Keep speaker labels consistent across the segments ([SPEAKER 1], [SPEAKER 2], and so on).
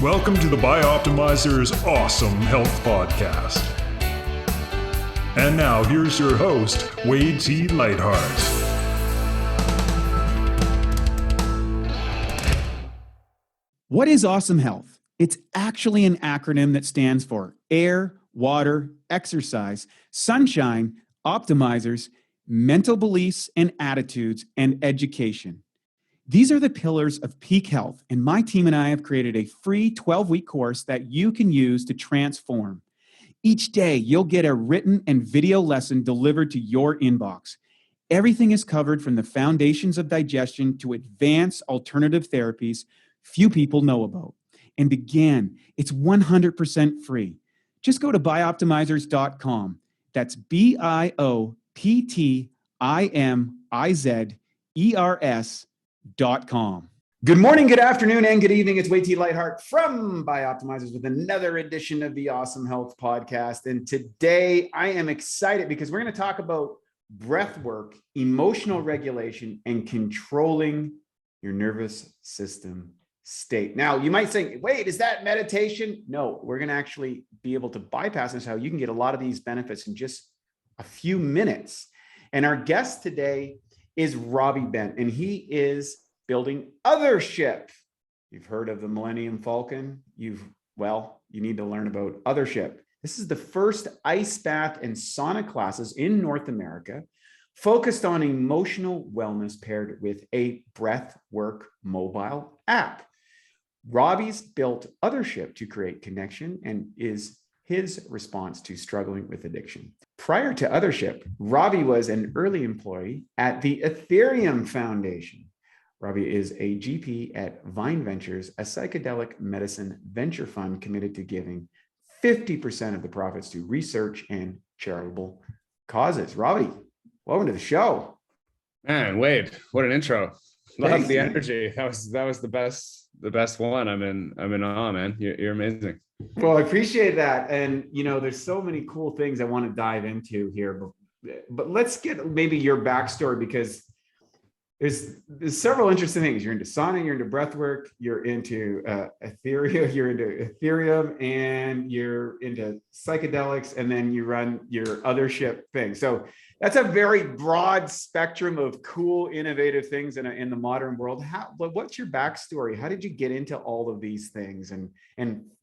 [SPEAKER 1] Welcome to the Bioptimizers Awesome Health Podcast. And now here's your host, Wade T. Lightheart.
[SPEAKER 2] What is awesome health? It's actually an acronym that stands for air, water, exercise, sunshine, optimizers, mental beliefs and attitudes, and education. These are the pillars of peak health, and my team and I have created a free 12-week course that you can use to transform. Each day, you'll get a written and video lesson delivered to your inbox. Everything is covered from the foundations of digestion to advanced alternative therapies few people know about. And again, it's 100% free. Just go to bioptimizers.com. That's bioptimizers.com. Good morning, good afternoon, and good evening. It's Wade T. Lightheart from Bioptimizers with another edition of the Awesome Health Podcast. And today I am excited because we're going to talk about breath work, emotional regulation, and controlling your nervous system state. Now, you might think, wait, is that meditation? No, we're going to actually be able to bypass this, how you can get a lot of these benefits in just a few minutes. And our guest today is Robbie Bent, and he is building Othership. You've heard of the Millennium Falcon. You need to learn about Othership. This is the first ice bath and sauna classes in North America, focused on emotional wellness paired with a breath work mobile app. Robbie's built Othership to create connection and is his response to struggling with addiction. Prior to Othership, Robbie was an early employee at the Ethereum Foundation. Robbie is a GP at Vine Ventures, a psychedelic medicine venture fund committed to giving 50% of the profits to research and charitable causes. Robbie, welcome to the show.
[SPEAKER 3] Man, Wade, what an intro. Love
[SPEAKER 2] Thanks,
[SPEAKER 3] the
[SPEAKER 2] man.
[SPEAKER 3] energy. That was the best one. I'm in awe, man. You're amazing.
[SPEAKER 2] Well, I appreciate that. And, there's so many cool things I want to dive into here, but let's get maybe your backstory, because there's several interesting things. You're into sauna, you're into breathwork, you're into Ethereum, and you're into psychedelics, and then you run your Othership thing. So that's a very broad spectrum of cool, innovative things in the modern world. What's your backstory? How did you get into all of these things and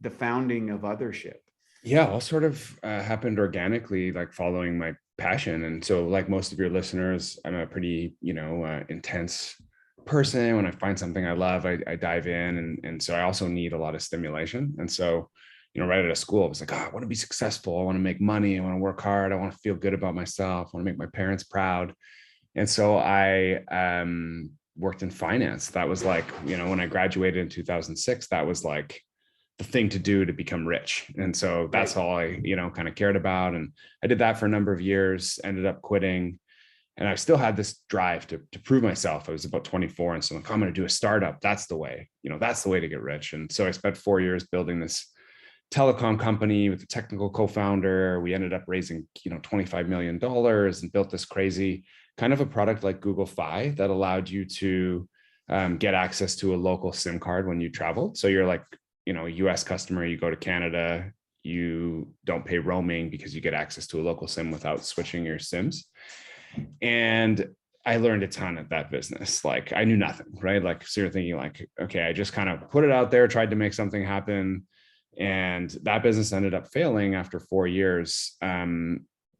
[SPEAKER 2] the founding of Othership?
[SPEAKER 3] Yeah, all sort of happened organically, like following my passion. And so, like most of your listeners, I'm a pretty, intense person. When I find something I love, I dive in. And so I also need a lot of stimulation. And so, right out of school, I was like, I want to be successful. I want to make money. I want to work hard. I want to feel good about myself. I want to make my parents proud. And so I worked in finance. That was like, when I graduated in 2006, that was like the thing to do to become rich. And so that's all I, kind of cared about. And I did that for a number of years, ended up quitting. And I still had this drive to prove myself. I was about 24. And so I'm like, I'm going to do a startup. That's the way, that's the way to get rich. And so I spent 4 years building this telecom company with a technical co-founder. We ended up raising, $25 million and built this crazy kind of a product like Google Fi that allowed you to get access to a local SIM card when you traveled. So you're like, a US customer, you go to Canada, you don't pay roaming because you get access to a local SIM without switching your SIMs. And I learned a ton at that business. Like I knew nothing, right? Like, so you're thinking like, okay, I just kind of put it out there, tried to make something happen. And that business ended up failing after 4 years. I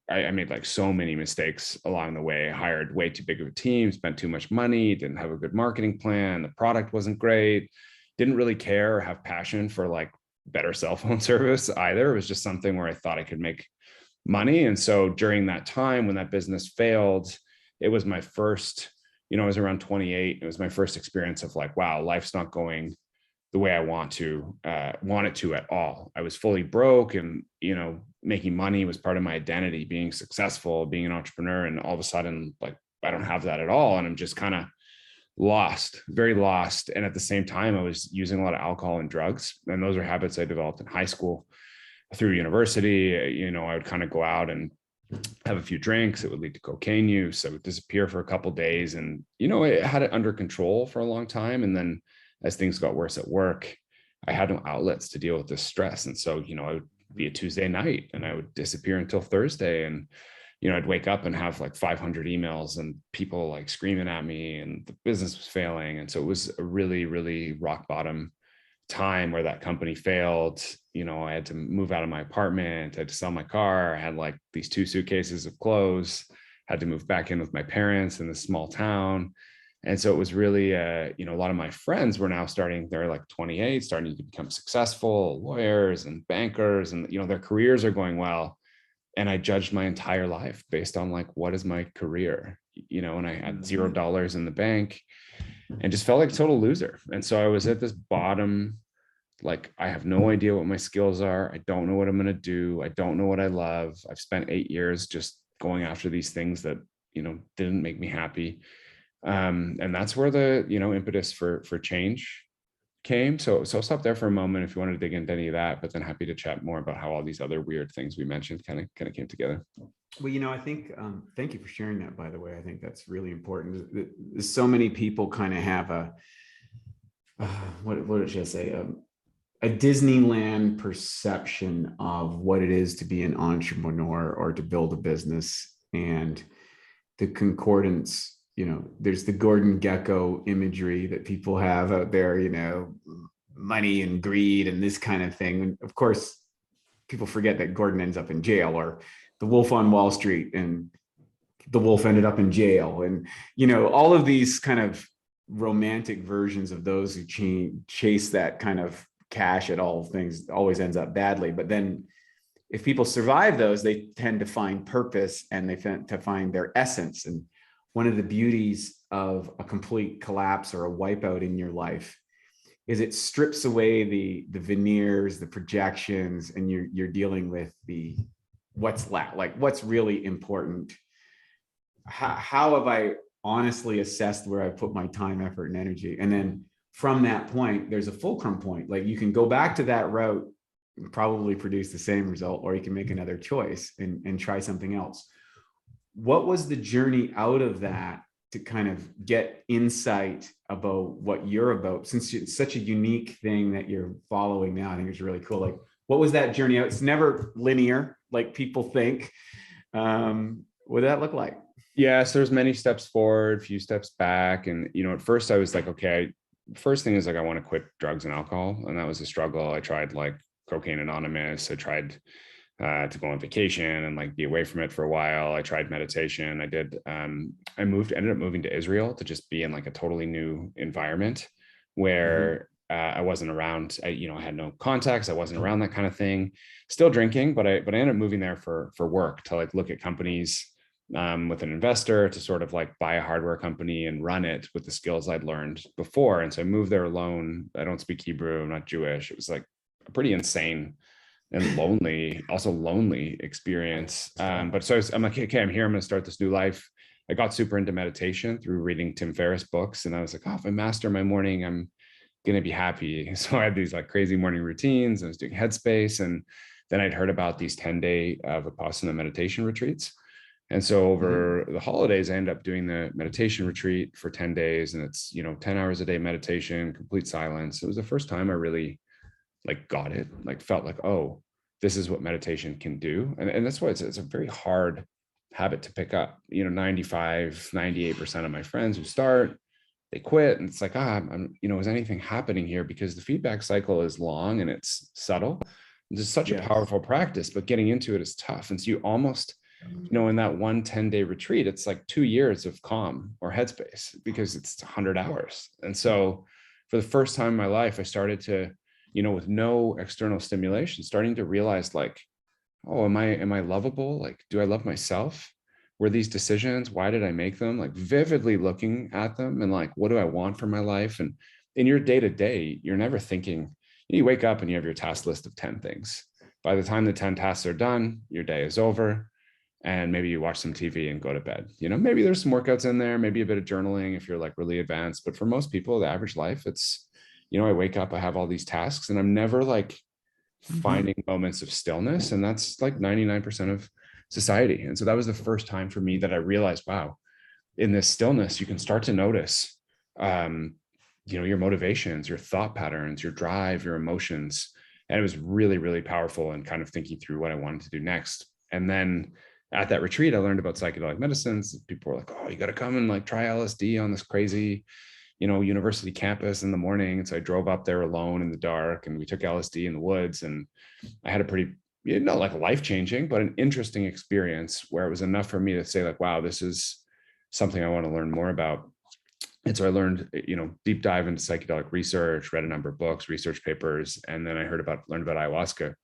[SPEAKER 3] made like so many mistakes along the way. I hired way too big of a team, spent too much money, didn't have a good marketing plan. The product wasn't great. Didn't really care or have passion for like better cell phone service either. It was just something where I thought I could make money. And so during that time when that business failed, it was my first, I was around 28. It was my first experience of like, wow, life's not going the way I want it to at all. I was fully broke, and, making money was part of my identity, being successful, being an entrepreneur. And all of a sudden, like, I don't have that at all. And I'm just kind of lost, very lost. And at the same time, I was using a lot of alcohol and drugs. And those are habits I developed in high school. Through university, I would kind of go out and have a few drinks. It would lead to cocaine use. I would disappear for a couple of days, and, I had it under control for a long time. And then as things got worse at work, I had no outlets to deal with this stress. And so, I would be a Tuesday night and I would disappear until Thursday. And, I'd wake up and have like 500 emails and people like screaming at me, and the business was failing. And so it was a really, really rock bottom time where that company failed. I had to move out of my apartment. I had to sell my car. I had like these 2 suitcases of clothes, had to move back in with my parents in this small town. And so it was really, a lot of my friends were now they're like 28, starting to become successful lawyers and bankers, and, their careers are going well. And I judged my entire life based on like, what is my career? And I had $0 in the bank and just felt like a total loser. And so I was at this bottom, like, I have no idea what my skills are. I don't know what I'm going to do. I don't know what I love. I've spent 8 years just going after these things that, didn't make me happy. And that's where the, impetus for change came. So I'll stop there for a moment if you want to dig into any of that, but then happy to chat more about how all these other weird things we mentioned kind of came together.
[SPEAKER 2] Well, I think, thank you for sharing that, by the way. I think that's really important. So many people kind of have what did I say? A Disneyland perception of what it is to be an entrepreneur or to build a business, and the concordance. There's the Gordon Gekko imagery that people have out there, money and greed and this kind of thing. And of course, people forget that Gordon ends up in jail, or the Wolf on Wall Street and the wolf ended up in jail. And, all of these kind of romantic versions of those who chase that kind of cash at all things always ends up badly. But then if people survive those, they tend to find purpose and they tend to find their essence. And one of the beauties of a complete collapse or a wipeout in your life is it strips away the veneers, the projections, and you're dealing with what's left, like what's really important. How have I honestly assessed where I put my time, effort, and energy? And then from that point, there's a fulcrum point. Like, you can go back to that route and probably produce the same result, or you can make another choice and try something else. What was the journey out of that to kind of get insight about what you're about, since it's such a unique thing that you're following now? I think it's really cool. Like, what was that journey out? It's never linear like people think. What did that look like?
[SPEAKER 3] Yes, there's many steps forward, few steps back. And, at first I was like, okay, first thing is like, I want to quit drugs and alcohol. And that was a struggle. I tried like Cocaine Anonymous. I tried to go on vacation and like be away from it for a while. I tried meditation. I ended up moving to Israel to just be in like a totally new environment where I wasn't around, I had no contacts. I wasn't around that kind of thing, still drinking, but I ended up moving there for work, to like look at companies with an investor, to sort of like buy a hardware company and run it with the skills I'd learned before. And so I moved there alone. I don't speak Hebrew. I'm not Jewish. It was like a pretty insane and lonely experience. But so I'm like, okay, I'm here. I'm going to start this new life. I got super into meditation through reading Tim Ferriss books. And I was like, if I master my morning, I'm going to be happy. So I had these like crazy morning routines. I was doing Headspace. And then I'd heard about these 10-day Vipassana meditation retreats. And so over the holidays, I ended up doing the meditation retreat for 10 days. And it's, 10 hours a day meditation, complete silence. It was the first time I really like got it, like felt like, oh, this is what meditation can do. And that's why it's a very hard habit to pick up. 98% of my friends who start, they quit. And it's like, is anything happening here? Because the feedback cycle is long and it's subtle. It's just such a powerful practice, but getting into it is tough. And so you almost, in that 10-day retreat, it's like 2 years of calm or headspace because it's 100 hours. And so for the first time in my life, I started to, with no external stimulation, starting to realize like, oh, am I lovable? Like, do I love myself? Were these decisions, why did I make them? Like vividly looking at them and like, what do I want for my life? And in your day-to-day, you're never thinking, you wake up and you have your task list of 10 things. By the time the 10 tasks are done, your day is over. And maybe you watch some TV and go to bed. Maybe there's some workouts in there, maybe a bit of journaling if you're like really advanced. But for most people, the average life, it's, I wake up, I have all these tasks and I'm never like finding moments of stillness. And that's like 99% of society. And so that was the first time for me that I realized, wow, in this stillness, you can start to notice your motivations, your thought patterns, your drive, your emotions. And it was really, really powerful in kind of thinking through what I wanted to do next. And then at that retreat, I learned about psychedelic medicines. People were like, oh, you got to come and like try LSD on this crazy, university campus in the morning. And so I drove up there alone in the dark, and we took LSD in the woods. And I had a pretty, not like life-changing, but an interesting experience where it was enough for me to say like, wow, this is something I want to learn more about. And so I learned, deep dive into psychedelic research, read a number of books, research papers, and then I learned about ayahuasca.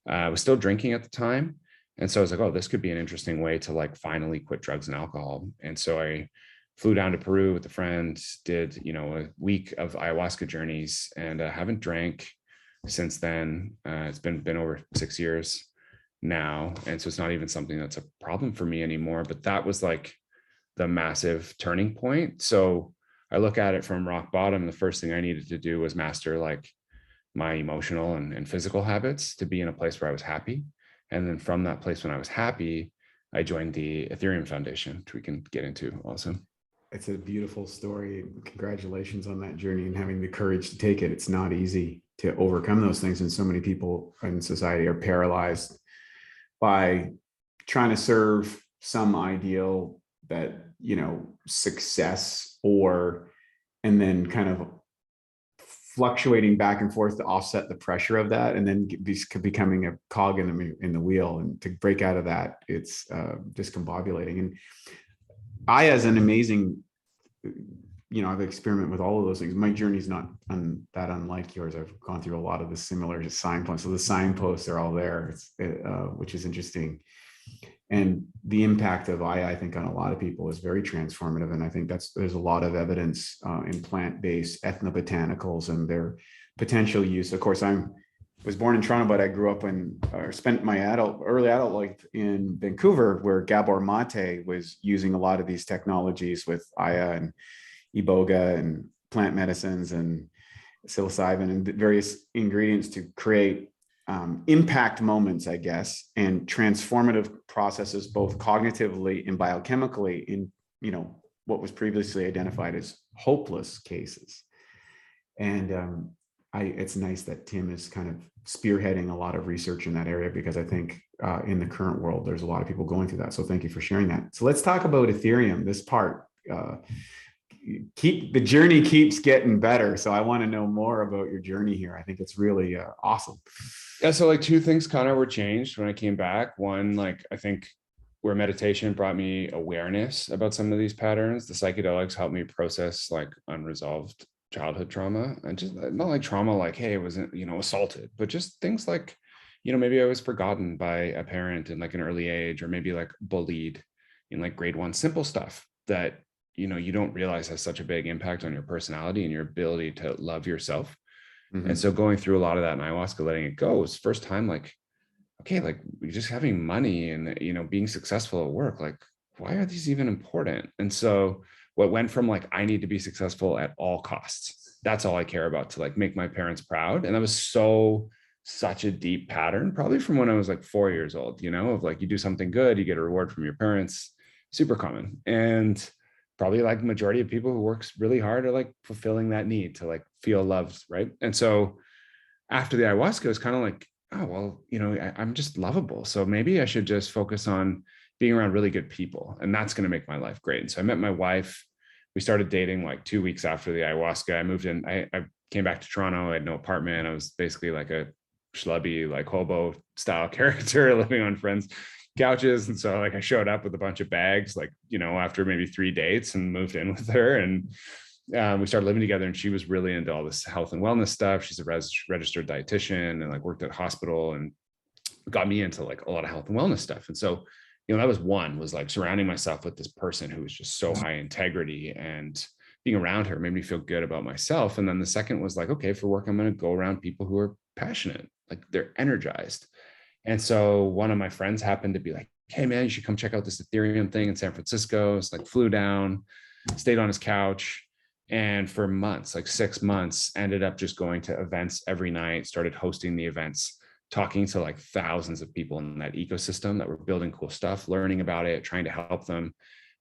[SPEAKER 3] I was still drinking at the time. And so I was like, oh, this could be an interesting way to like finally quit drugs and alcohol. And so I flew down to Peru with a friend, did, a week of ayahuasca journeys, and haven't drank since then. It's been over 6 years now. And so it's not even something that's a problem for me anymore, but that was like the massive turning point. So I look at it from rock bottom. The first thing I needed to do was master like my emotional and physical habits to be in a place where I was happy. And then from that place when I was happy, I joined the Ethereum Foundation, which we can get into also.
[SPEAKER 2] It's a beautiful story. Congratulations on that journey and having the courage to take it. It's not easy to overcome those things. And so many people in society are paralyzed by trying to serve some ideal that, success and then kind of fluctuating back and forth to offset the pressure of that, and then becoming a cog in the wheel. And to break out of that, it's discombobulating. And I, as an amazing, I've experimented with all of those things. My journey's not that unlike yours. I've gone through a lot of the similar signposts. So the signposts are all there, which is interesting. And the impact of I think on a lot of people is very transformative. And I think there's a lot of evidence in plant-based ethnobotanicals and their potential use. Of course, I was born in Toronto, but I grew up spent my early adult life in Vancouver, where Gabor Mate was using a lot of these technologies with Aya and Iboga and plant medicines and psilocybin and various ingredients to create impact moments, I guess, and transformative processes, both cognitively and biochemically, in what was previously identified as hopeless cases. And it's nice that Tim is kind of spearheading a lot of research in that area, because I think in the current world, there's a lot of people going through that. So thank you for sharing that. So let's talk about Ethereum. This part, the journey keeps getting better. So I want to know more about your journey here. I think it's really awesome.
[SPEAKER 3] Yeah. So like two things kind of were changed when I came back. One, like I think where meditation brought me awareness about some of these patterns, the psychedelics helped me process like unresolved childhood trauma, and just not like trauma, like, hey, I wasn't, assaulted, but just things like, maybe I was forgotten by a parent in like an early age, or maybe like bullied in like grade 1, simple stuff that, you don't realize has such a big impact on your personality and your ability to love yourself. Mm-hmm. And so going through a lot of that in ayahuasca, letting it go, was the first time like, okay, like just having money and, being successful at work, like, why are these even important? And so what went from like, I need to be successful at all costs, that's all I care about, to like make my parents proud. And that was such a deep pattern, probably from when I was like 4 years old, of like, you do something good, you get a reward from your parents, super common. And probably like the majority of people who works really hard are like fulfilling that need to like feel loved, right? And so after the ayahuasca, it was kind of like, oh, well, I'm just lovable. So maybe I should just focus on being around really good people, and that's going to make my life great. And so I met my wife. We started dating like 2 weeks after the ayahuasca. I moved in, I came back to Toronto. I had no apartment. I was basically like a schlubby, like hobo style character living on friends' couches. And so like I showed up with a bunch of bags, like, after maybe 3 dates, and moved in with her. And we started living together, and she was really into all this health and wellness stuff. She's a registered dietitian and like worked at a hospital, and got me into like a lot of health and wellness stuff. And so, that was like surrounding myself with this person who was just so high integrity, and being around her made me feel good about myself. And then the second was like, okay, for work, I'm going to go around people who are passionate, like they're energized. And so one of my friends happened to be like, hey man, you should come check out this Ethereum thing in San Francisco. So like flew down, stayed on his couch. And for months, like 6 months, ended up just going to events every night, started hosting the events, talking to like thousands of people in that ecosystem that were building cool stuff, learning about it, trying to help them.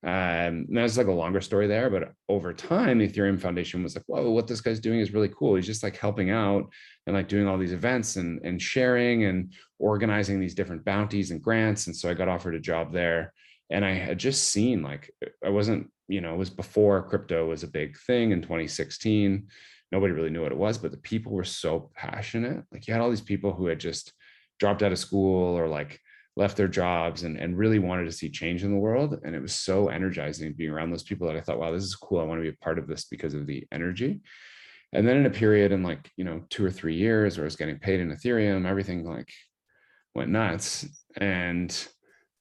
[SPEAKER 3] And that's like a longer story there, but over time, the Ethereum Foundation was like, whoa, what this guy's doing is really cool. He's just like helping out and like doing all these events and sharing and organizing these different bounties and grants. And so I got offered a job there. And I had just seen, like, I wasn't, you know, it was before crypto was a big thing in 2016. Nobody really knew what it was, but the people were so passionate. Like, you had all these people who had just dropped out of school or like left their jobs and really wanted to see change in the world. And it was so energizing being around those people that I thought, wow, this is cool. I want to be a part of this because of the energy. And then in a period in like, you know, 2 or 3 years where I was getting paid in Ethereum, everything like went nuts. And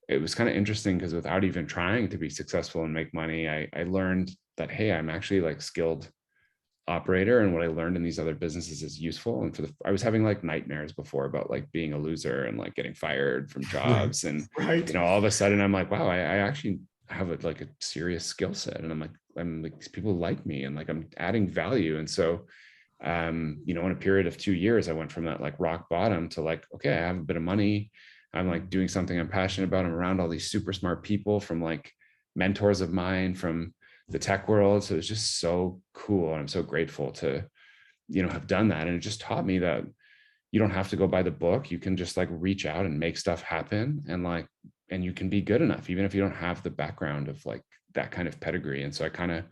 [SPEAKER 3] it was kind of interesting because without even trying to be successful and make money, I learned that, hey, I'm actually like skilled operator, and what I learned in these other businesses is useful. And I was having like nightmares before about like being a loser and like getting fired from jobs. And,
[SPEAKER 2] Right.
[SPEAKER 3] you know, all of a sudden I'm like, wow, I actually have like a serious skill set. And I'm like, these people like me and like I'm adding value. And so, you know, in a period of 2 years, I went from that like rock bottom to like, okay, I have a bit of money. I'm like doing something I'm passionate about. I'm around all these super smart people from like mentors of mine from the tech world. So it's just so cool. And I'm so grateful to, you know, have done that. And it just taught me that you don't have to go by the book. You can just like reach out and make stuff happen. And like, and you can be good enough, even if you don't have the background of like that kind of pedigree. And so I kind of,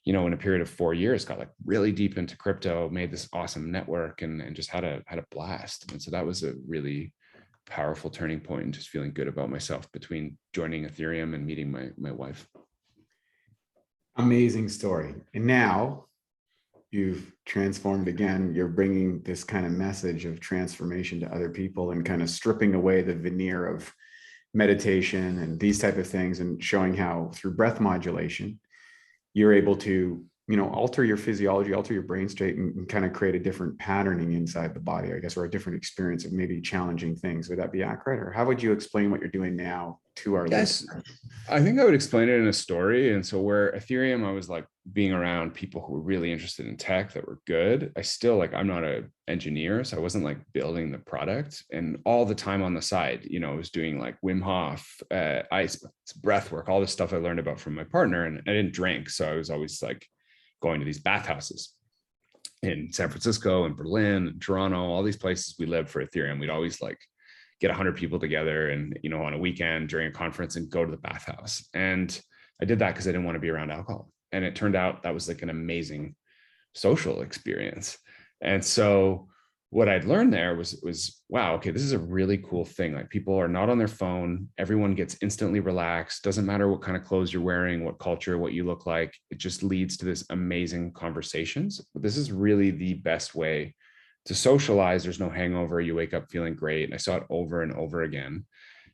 [SPEAKER 3] you know, in a period of 4 years, got like really deep into crypto, made this awesome network and just had a blast. And so that was a really powerful turning point and just feeling good about myself between joining Ethereum and meeting my wife.
[SPEAKER 2] Amazing story. And now you've transformed again. You're bringing this kind of message of transformation to other people and kind of stripping away the veneer of meditation and these type of things, and showing how through breath modulation, you're able to, you know, alter your physiology, alter your brain state, and kind of create a different patterning inside the body, I guess, or a different experience of maybe challenging things. Would that be accurate? Or how would you explain what you're doing now to our listeners?
[SPEAKER 3] I think I would explain it in a story. And so where Ethereum, I was like being around people who were really interested in tech that were good. I still like, I'm not an engineer, so I wasn't like building the product. And all the time on the side, you know, I was doing like Wim Hof, ice, breath work, all this stuff I learned about from my partner. And I didn't drink. So I was always like going to these bathhouses in San Francisco and Berlin and Toronto, all these places we lived for Ethereum. We'd always like get 100 people together and, you know, on a weekend during a conference and go to the bathhouse. And I did that because I didn't want to be around alcohol. And it turned out that was like an amazing social experience. And so what I'd learned there was, wow, okay, this is a really cool thing. Like, people are not on their phone. Everyone gets instantly relaxed. Doesn't matter what kind of clothes you're wearing, what culture, what you look like. It just leads to this amazing conversations. But this is really the best way to socialize. There's no hangover. You wake up feeling great. And I saw it over and over again.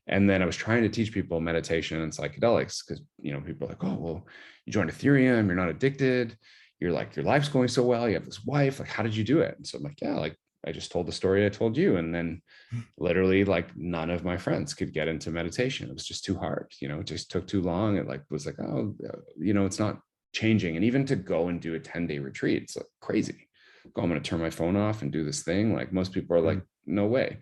[SPEAKER 3] And then I was trying to teach people meditation and psychedelics because, you know, people are like, oh, well, you joined Ethereum, you're not addicted. You're like, your life's going so well. You have this wife. Like, how did you do it? And so I'm like, yeah, like, I just told the story I told you. And then literally like none of my friends could get into meditation. It was just too hard. You know, it just took too long. It like was like, oh, you know, it's not changing. And even to go and do a 10-day retreat, it's like crazy. Go, I'm going to turn my phone off and do this thing. Like, most people are like, no way.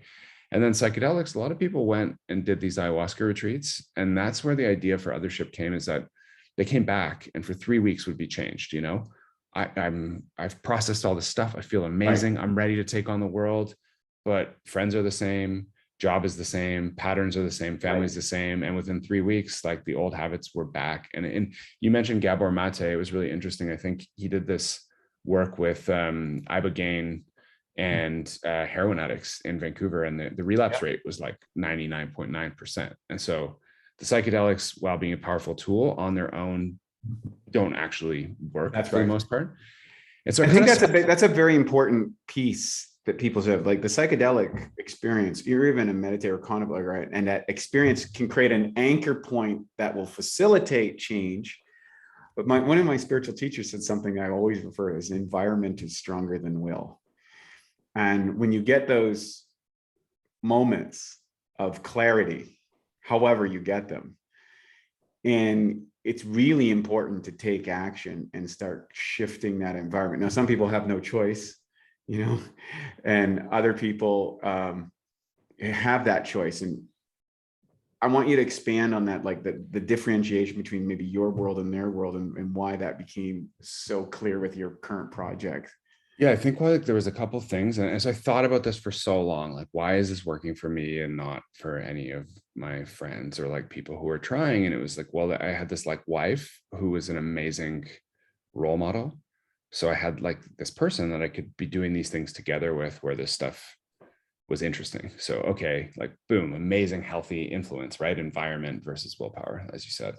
[SPEAKER 3] And then psychedelics, a lot of people went and did these ayahuasca retreats. And that's where the idea for Othership came, is that they came back and for 3 weeks would be changed. You know, I've processed all this stuff. I feel amazing. Right. I'm ready to take on the world, but friends are the same. Job is the same. Patterns are the same. Family is the same. And within 3 weeks, like, the old habits were back. And you mentioned Gabor Mate. It was really interesting. I think he did this work with ibogaine and heroin addicts in Vancouver, and the relapse rate was like 99.9%. And so the psychedelics, while being a powerful tool on their own, don't actually work for the most part. And so
[SPEAKER 2] I think that's a very important piece that people have, like the psychedelic experience. You're even a meditator or contemplator, right? And that experience can create an anchor point that will facilitate change. But one of my spiritual teachers said something I always refer to as: environment is stronger than will. And when you get those moments of clarity, however you get them, and it's really important to take action and start shifting that environment. Now, some people have no choice, you know, and other people have that choice. And I want you to expand on that, like the differentiation between maybe your world and their world, and why that became so clear with your current project.
[SPEAKER 3] Yeah, I think like there was a couple things, and as I thought about this for so long, like why is this working for me and not for any of my friends or like people who are trying? And it was like, well, I had this like wife who was an amazing role model. So I had like this person that I could be doing these things together with, where this stuff was interesting. So, okay, like boom, amazing, healthy influence, right? Environment versus willpower, as you said.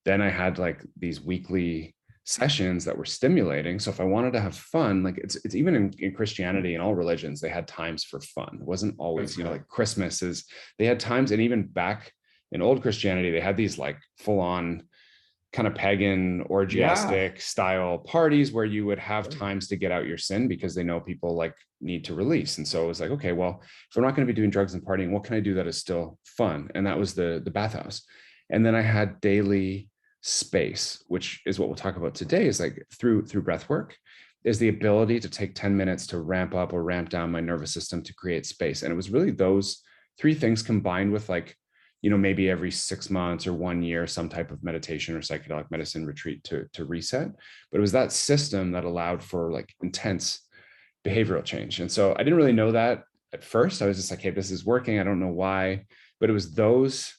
[SPEAKER 3] Then I had like these weekly sessions that were stimulating. So if I wanted to have fun, like it's even in Christianity and all religions, they had times for fun. It wasn't always, you know, like Christmas is, they had times, and even back in old Christianity, they had these like full on kind of pagan orgiastic style parties where you would have times to get out your sin, because they know people like need to release. And so it was like, okay, well, if I'm not going to be doing drugs and partying, what can I do that is still fun? And that was the bathhouse. And then I had daily space, which is what we'll talk about today, is like through breath work, is the ability to take 10 minutes to ramp up or ramp down my nervous system to create space. And it was really those three things combined with like, you know, maybe every 6 months or 1 year, some type of meditation or psychedelic medicine retreat to reset. But it was that system that allowed for like intense behavioral change. And so I didn't really know that at first. I was just like, hey, this is working. I don't know why, but it was those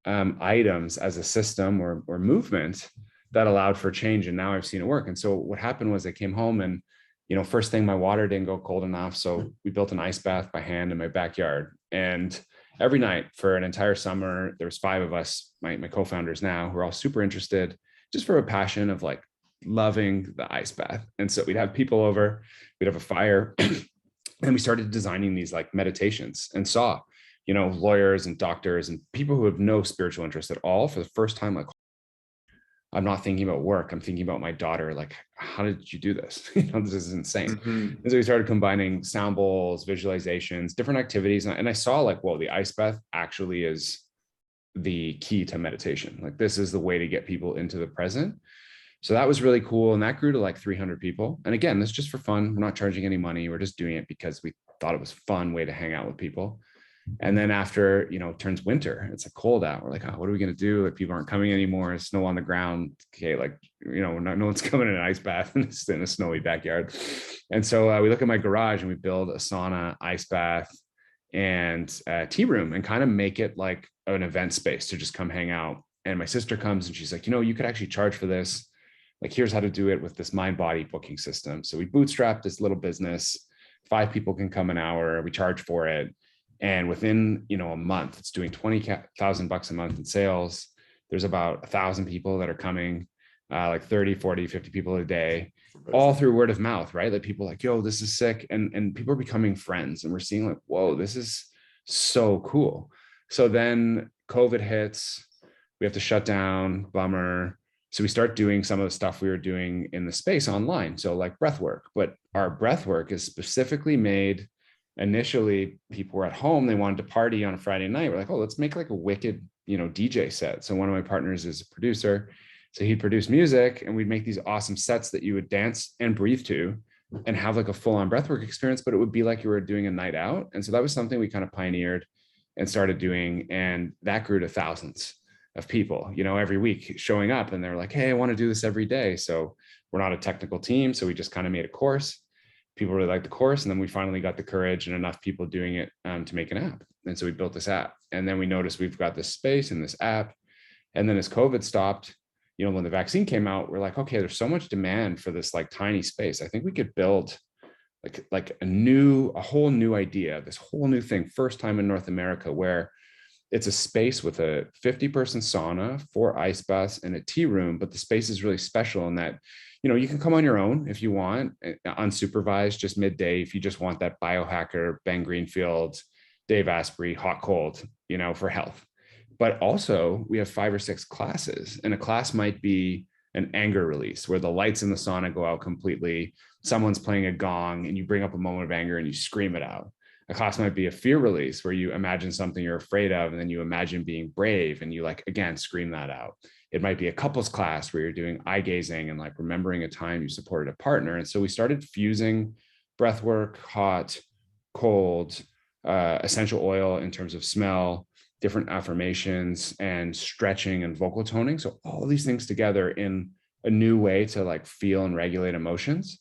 [SPEAKER 3] items as a system or movement that allowed for change. And now I've seen it work. And so what happened was I came home and, you know, first thing, my water didn't go cold enough. So we built an ice bath by hand in my backyard. And every night for an entire summer, there was 5 of us, my co-founders now, who are all super interested, just for a passion of like loving the ice bath. And so we'd have people over, we'd have a fire, and we started designing these like meditations, and saw, you know, lawyers and doctors and people who have no spiritual interest at all for the first time, like, I'm not thinking about work, I'm thinking about my daughter. Like, how did you do this? You know, this is insane. And so we started combining sound bowls, visualizations, different activities. And I saw like, well, the ice bath actually is the key to meditation. Like, this is the way to get people into the present. So that was really cool. And that grew to like 300 people. And again, this is just for fun. We're not charging any money. We're just doing it because we thought it was a fun way to hang out with people. And then after, you know, it turns winter, it's like cold out. We're like, oh, what are we going to do? Like, people aren't coming anymore. Snow on the ground. Okay. Like, you know, no one's coming in an ice bath in a snowy backyard. And so we look at my garage and we build a sauna, ice bath, and a tea room, and kind of make it like an event space to just come hang out. And my sister comes and she's like, you know, you could actually charge for this. Like, here's how to do it with this mind body booking system. So we bootstrap this little business. 5 people can come an hour. We charge for it. And within, you know, a month, it's doing $20,000 a month in sales. There's about 1,000 people that are coming, like 30, 40, 50 people a day, all through word of mouth, right? Like, people like, yo, this is sick. And people are becoming friends, and we're seeing like, whoa, this is so cool. So then COVID hits, we have to shut down, bummer. So we start doing some of the stuff we were doing in the space online. So like breath work, but our breath work is specifically made. Initially, people were at home, they wanted to party on a Friday night. We're like, oh, let's make like a wicked, you know, DJ set. So one of my partners is a producer. So he'd produce music, and we'd make these awesome sets that you would dance and breathe to and have like a full-on breathwork experience, but it would be like you were doing a night out. And so that was something we kind of pioneered and started doing. And that grew to thousands of people, you know, every week showing up, and they're like, hey, I want to do this every day. So we're not a technical team. So we just kind of made a course. People really liked the course. And then we finally got the courage and enough people doing it to make an app. And so we built this app. And then we noticed we've got this space in this app. And then as COVID stopped, you know, when the vaccine came out, we're like, okay, there's so much demand for this like tiny space. I think we could build like a whole new idea, this whole new thing, first time in North America, where it's a space with a 50-person sauna, 4 ice baths, and a tea room. But the space is really special in that, you know, you can come on your own if you want, unsupervised, just midday, if you just want that biohacker, Ben Greenfield, Dave Asprey, hot, cold, you know, for health. But also we have 5 or 6 classes, and a class might be an anger release where the lights in the sauna go out completely. Someone's playing a gong and you bring up a moment of anger and you scream it out. A class might be a fear release where you imagine something you're afraid of, and then you imagine being brave and you like, again, scream that out. It might be a couples class where you're doing eye gazing and like remembering a time you supported a partner. And so we started fusing breath work, hot, cold, essential oil in terms of smell, different affirmations and stretching and vocal toning. So all these things together in a new way to like feel and regulate emotions.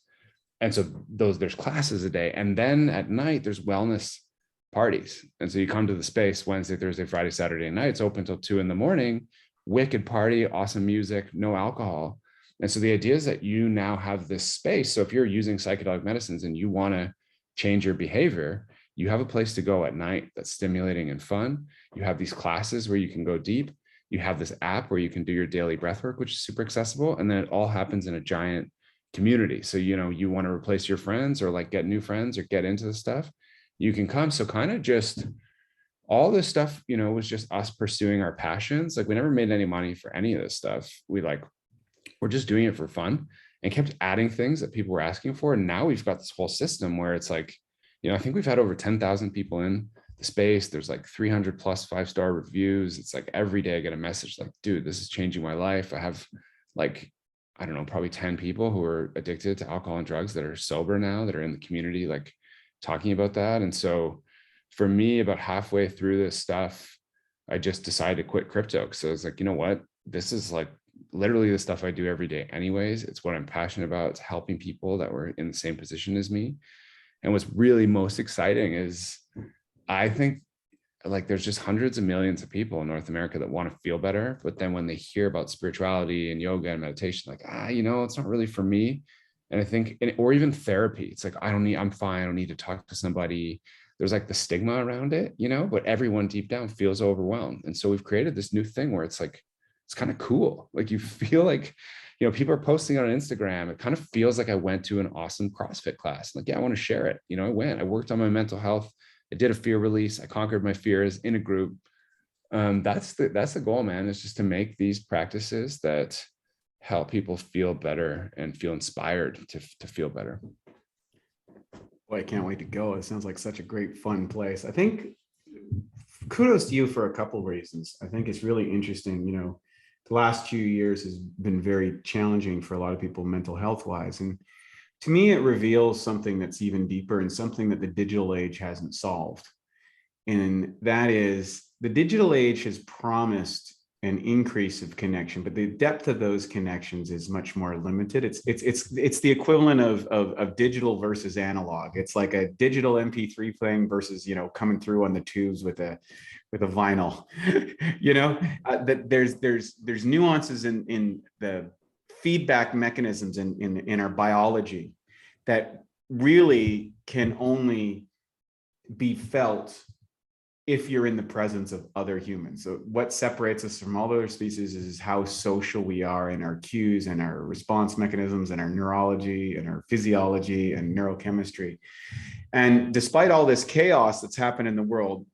[SPEAKER 3] And so there's classes a day. And then at night, there's wellness parties. And so you come to the space Wednesday, Thursday, Friday, Saturday night. It's open till 2 a.m. Wicked party, awesome music, no alcohol. And so the idea is that you now have this space. So if you're using psychedelic medicines and you want to change your behavior, you have a place to go at night that's stimulating and fun. You have these classes where you can go deep. You have this app where you can do your daily breath work, which is super accessible. And then it all happens in a giant community. So, you want to replace your friends or like get new friends or get into the stuff, you can come. So kind of just all this stuff, was just us pursuing our passions. Like we never made any money for any of this stuff. We're just doing it for fun and kept adding things that people were asking for. And now we've got this whole system where it's like, I think we've had over 10,000 people in the space. There's like 300 plus 5-star reviews. It's like every day I get a message like, dude, this is changing my life. I have like, I don't know, probably 10 people who are addicted to alcohol and drugs that are sober now, that are in the community, like talking about that. And so for me, about halfway through this stuff, I just decided to quit crypto. So it's like, you know what, this is like literally the stuff I do every day anyways. It's what I'm passionate about. It's helping people that were in the same position as me. And what's really most exciting is I think like there's just hundreds of millions of people in North America that want to feel better. But then when they hear about spirituality and yoga and meditation, like, it's not really for me. And I think, or even therapy, it's like, I'm fine. I don't need to talk to somebody. There's like the stigma around it, but everyone deep down feels overwhelmed. And so we've created this new thing where it's like, it's kind of cool. Like you feel like, people are posting on Instagram. It kind of feels like I went to an awesome CrossFit class. Like, yeah, I want to share it. I worked on my mental health. I did a fear release. I conquered my fears in a group. That's the goal, man. Is just to make these practices that help people feel better and feel inspired to feel better.
[SPEAKER 2] Boy, I can't wait to go. It sounds like such a great, fun place. I think kudos to you for a couple of reasons. I think it's really interesting. The last few years has been very challenging for a lot of people mental health wise. And to me, it reveals something that's even deeper and something that the digital age hasn't solved. And that is the digital age has promised an increase of connection, but the depth of those connections is much more limited. It's the equivalent of digital versus analog. It's like a digital MP3 playing versus, coming through on the tubes with a vinyl, that there's nuances in the feedback mechanisms in our biology that really can only be felt if you're in the presence of other humans. So what separates us from all other species is how social we are in our cues and our response mechanisms and our neurology and our physiology and neurochemistry. And despite all this chaos that's happened in the world,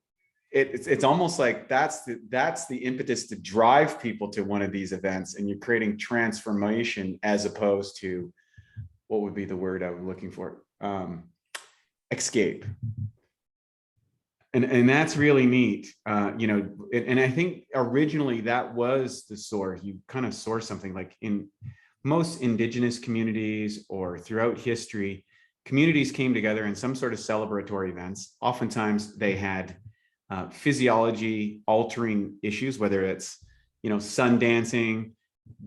[SPEAKER 2] it's almost like that's the impetus to drive people to one of these events, and you're creating transformation as opposed to, what would be the word I was looking for? Escape. And that's really neat. And I think originally that was the source. You kind of source something like in most indigenous communities or throughout history, communities came together in some sort of celebratory events. Oftentimes they had physiology altering issues, whether it's, sun dancing,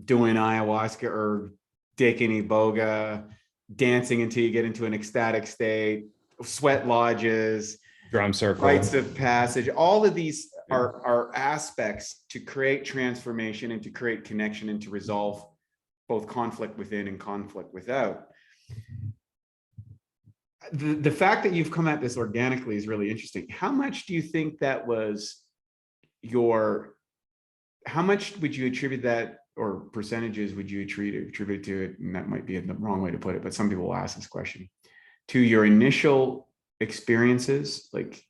[SPEAKER 2] doing ayahuasca or dickeny boga, dancing until you get into an ecstatic state, sweat lodges,
[SPEAKER 3] drum circle,
[SPEAKER 2] rites of passage. All of these are aspects to create transformation and to create connection and to resolve both conflict within and conflict without. The fact that you've come at this organically is really interesting. How much do you think that was how much would you attribute that, or percentages would you attribute to it? And that might be the wrong way to put it, but some people will ask this question, to your initial experiences, like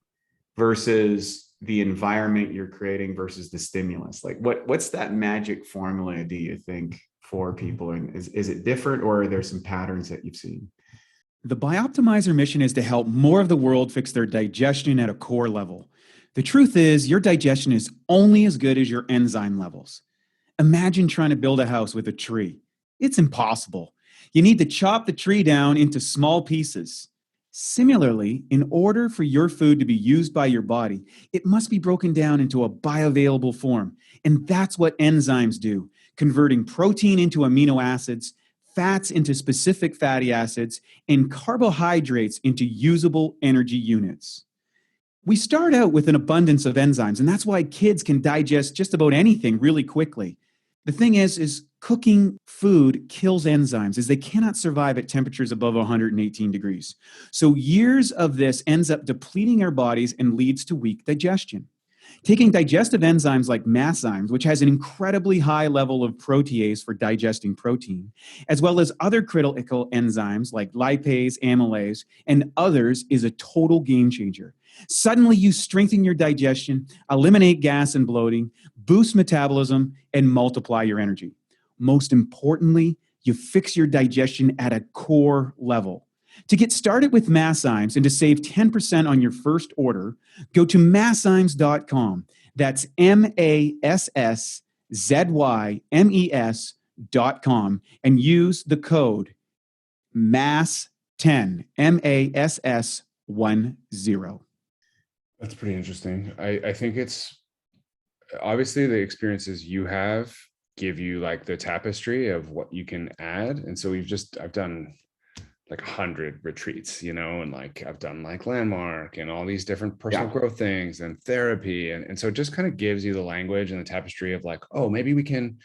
[SPEAKER 2] versus the environment you're creating versus the stimulus. Like what's that magic formula, do you think, for people? And is it different, or are there some patterns that you've seen?
[SPEAKER 4] The Bioptimizer mission is to help more of the world fix their digestion at a core level. The truth is, your digestion is only as good as your enzyme levels. Imagine trying to build a house with a tree. It's impossible. You need to chop the tree down into small pieces. Similarly, in order for your food to be used by your body, it must be broken down into a bioavailable form. And that's what enzymes do, converting protein into amino acids, fats into specific fatty acids, and carbohydrates into usable energy units. We start out with an abundance of enzymes, and that's why kids can digest just about anything really quickly. The thing is cooking food kills enzymes as they cannot survive at temperatures above 118 degrees. So years of this ends up depleting our bodies and leads to weak digestion. Taking digestive enzymes like masszymes, which has an incredibly high level of protease for digesting protein, as well as other critical enzymes like lipase, amylase, and others, is a total game changer. Suddenly, you strengthen your digestion, eliminate gas and bloating, boost metabolism, and multiply your energy. Most importantly, you fix your digestion at a core level. To get started with masszymes and to save 10% on your first order, go to masszymes.com. That's masszymes.com and use the code MASS10, MASS10.
[SPEAKER 3] That's pretty interesting. I think it's obviously the experiences you have give you like the tapestry of what you can add. And so I've done like 100 retreats, and like I've done like Landmark and all these different personal growth things and therapy. And so it just kind of gives you the language and the tapestry of like, oh, maybe we can,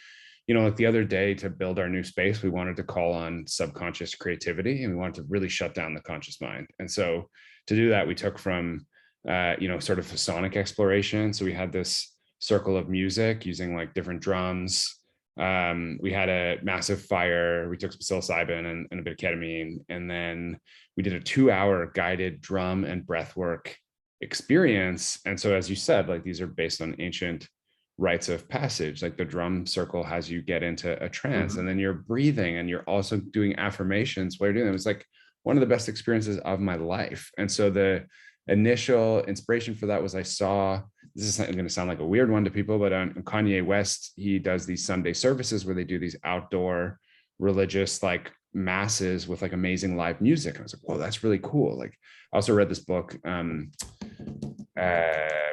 [SPEAKER 3] like the other day to build our new space, we wanted to call on subconscious creativity and we wanted to really shut down the conscious mind. And so to do that, we took from, sort of a sonic exploration. So we had this circle of music using like different drums. We had a massive fire. We took some psilocybin and a bit of ketamine. And then we did a 2-hour guided drum and breathwork experience. And so, as you said, like these are based on ancient rites of passage. Like the drum circle has you get into a trance, and then you're breathing and you're also doing affirmations while you're doing them. It's like one of the best experiences of my life. And so the initial inspiration for that was I saw, this is going to sound like a weird one to people, but on Kanye West, he does these Sunday services where they do these outdoor religious like masses with like amazing live music. And I was like, whoa, that's really cool. Like I also read this book,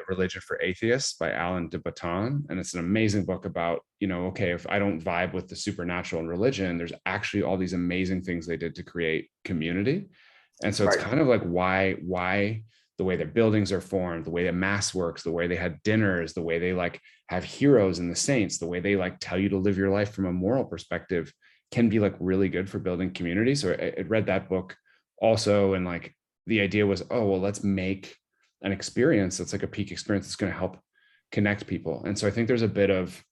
[SPEAKER 3] Religion for Atheists by Alan de Baton. And it's an amazing book about, okay, if I don't vibe with the supernatural and religion, there's actually all these amazing things they did to create community. And so it's kind of like why the way their buildings are formed, the way that mass works, the way they had dinners, the way they like have heroes and the saints, the way they like tell you to live your life from a moral perspective can be like really good for building community. So I read that book also. And like the idea was, oh, well, let's make an experience that's like a peak experience that's going to help connect people. And so I think there's a bit of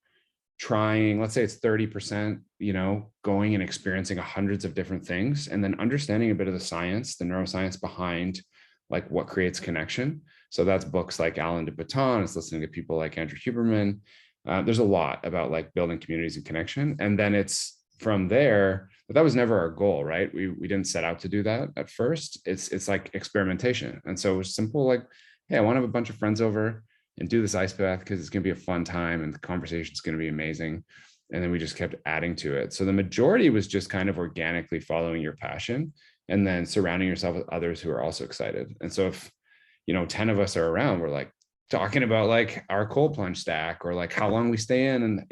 [SPEAKER 3] trying, let's say it's 30%, going and experiencing hundreds of different things, and then understanding a bit of the science, the neuroscience behind like what creates connection. So that's books like Alan de Baton. It's listening to people like Andrew Huberman. There's a lot about like building communities and connection. And then it's from there, but that was never our goal, right? We didn't set out to do that at first. It's like experimentation. And so it was simple, like, hey, I want to have a bunch of friends over and do this ice bath because it's going to be a fun time and the conversation is going to be amazing. And then we just kept adding to it. So the majority was just kind of organically following your passion and then surrounding yourself with others who are also excited. And so if, 10 of us are around, we're like talking about like our cold plunge stack or like how long we stay in and,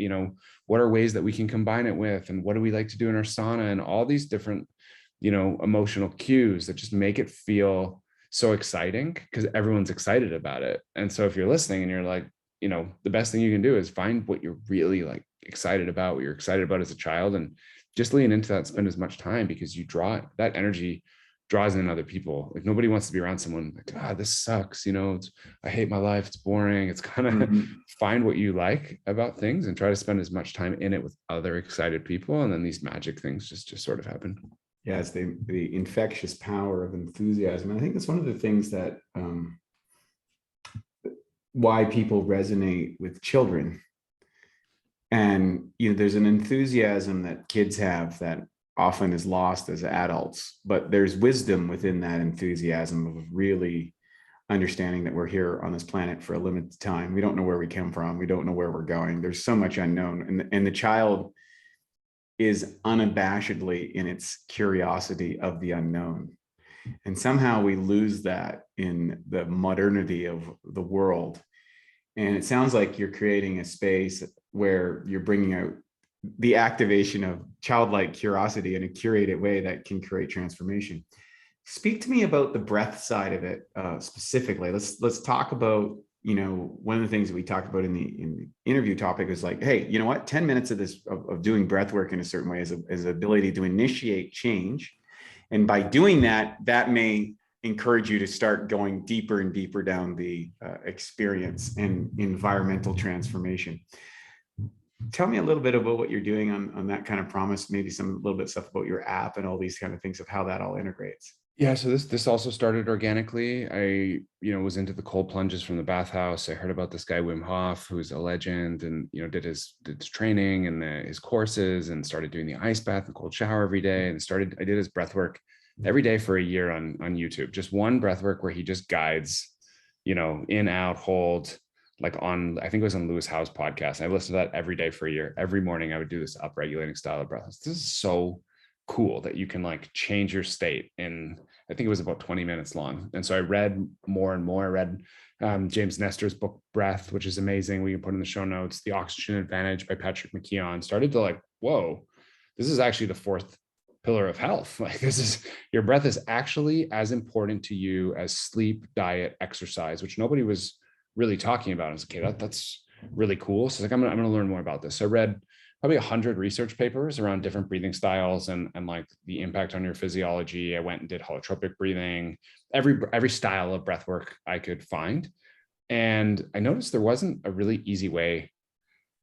[SPEAKER 3] what are ways that we can combine it with, and what do we like to do in our sauna, and all these different, emotional cues that just make it feel so exciting because everyone's excited about it. And so if you're listening and you're like, the best thing you can do is find what you're really like excited about, what you're excited about as a child, and just lean into that and spend as much time, because you draw that energy draws in other people. Like nobody wants to be around someone like, this sucks. I hate my life. It's boring. It's kind of find what you like about things and try to spend as much time in it with other excited people. And then these magic things just sort of happen.
[SPEAKER 2] Yeah, it's the infectious power of enthusiasm. And I think that's one of the things that why people resonate with children. And there's an enthusiasm that kids have that often is lost as adults, but there's wisdom within that enthusiasm of really understanding that we're here on this planet for a limited time. We don't know where we come from. We don't know where we're going. There's so much unknown. And the child is unabashedly in its curiosity of the unknown. And somehow we lose that in the modernity of the world. And it sounds like you're creating a space where you're bringing out the activation of childlike curiosity in a curated way that can create transformation. Speak to me about the breath side of it specifically. Let's talk about, one of the things that we talked about in the interview topic is like, hey, you know what? 10 minutes of this of doing breath work in a certain way is an ability to initiate change. And by doing that, that may encourage you to start going deeper and deeper down the experience and environmental transformation. Tell me a little bit about what you're doing on that kind of promise, maybe some little bit stuff about your app and all these kind of things of how that all integrates.
[SPEAKER 3] Yeah, so this also started organically. I, was into the cold plunges from the bathhouse. I heard about this guy Wim Hof, who's a legend, and did his training and his courses, and started doing the ice bath and cold shower every day. And I did his breath work every day for a year on YouTube. Just one breath work where he just guides, in, out, hold, like on, I think it was on Lewis Howe's podcast. I listened to that every day for a year. Every morning I would do this upregulating style of breath. This is so cool that you can like change your state in, I think it was about 20 minutes long. And so I read more and more. I read James Nestor's book, Breath, which is amazing. We can put in the show notes. The Oxygen Advantage by Patrick McKeown. Started to like, whoa, this is actually the fourth pillar of health. Like your breath is actually as important to you as sleep, diet, exercise, which nobody was really talking about. I was like, okay, that's really cool. So like, I'm going to learn more about this. So I read probably 100 research papers around different breathing styles and like the impact on your physiology. I went and did holotropic breathing, every style of breath work I could find. And I noticed there wasn't a really easy way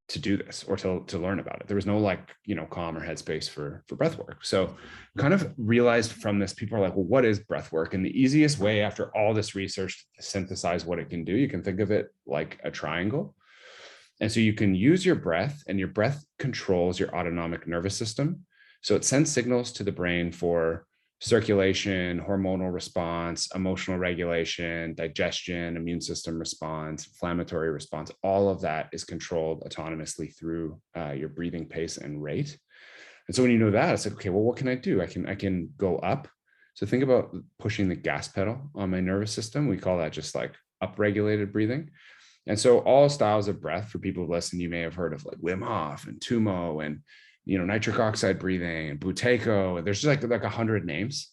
[SPEAKER 3] to do this or to learn about it. There was no like, calm or headspace for breath work. So kind of realized from this, people are like, well, what is breath work? And the easiest way after all this research to synthesize what it can do, you can think of it like a triangle. And so you can use your breath, and your breath controls your autonomic nervous system. So it sends signals to the brain for circulation, hormonal response, emotional regulation, digestion, immune system response, inflammatory response. All of that is controlled autonomously through your breathing pace and rate. And so when you know that, it's like, okay, well, what can I do? I can go up. So think about pushing the gas pedal on my nervous system. We call that just like upregulated breathing. And so all styles of breath, for people who listen, you may have heard of like Wim Hof and Tumo and, nitric oxide breathing and Buteyko. There's just like 100 names.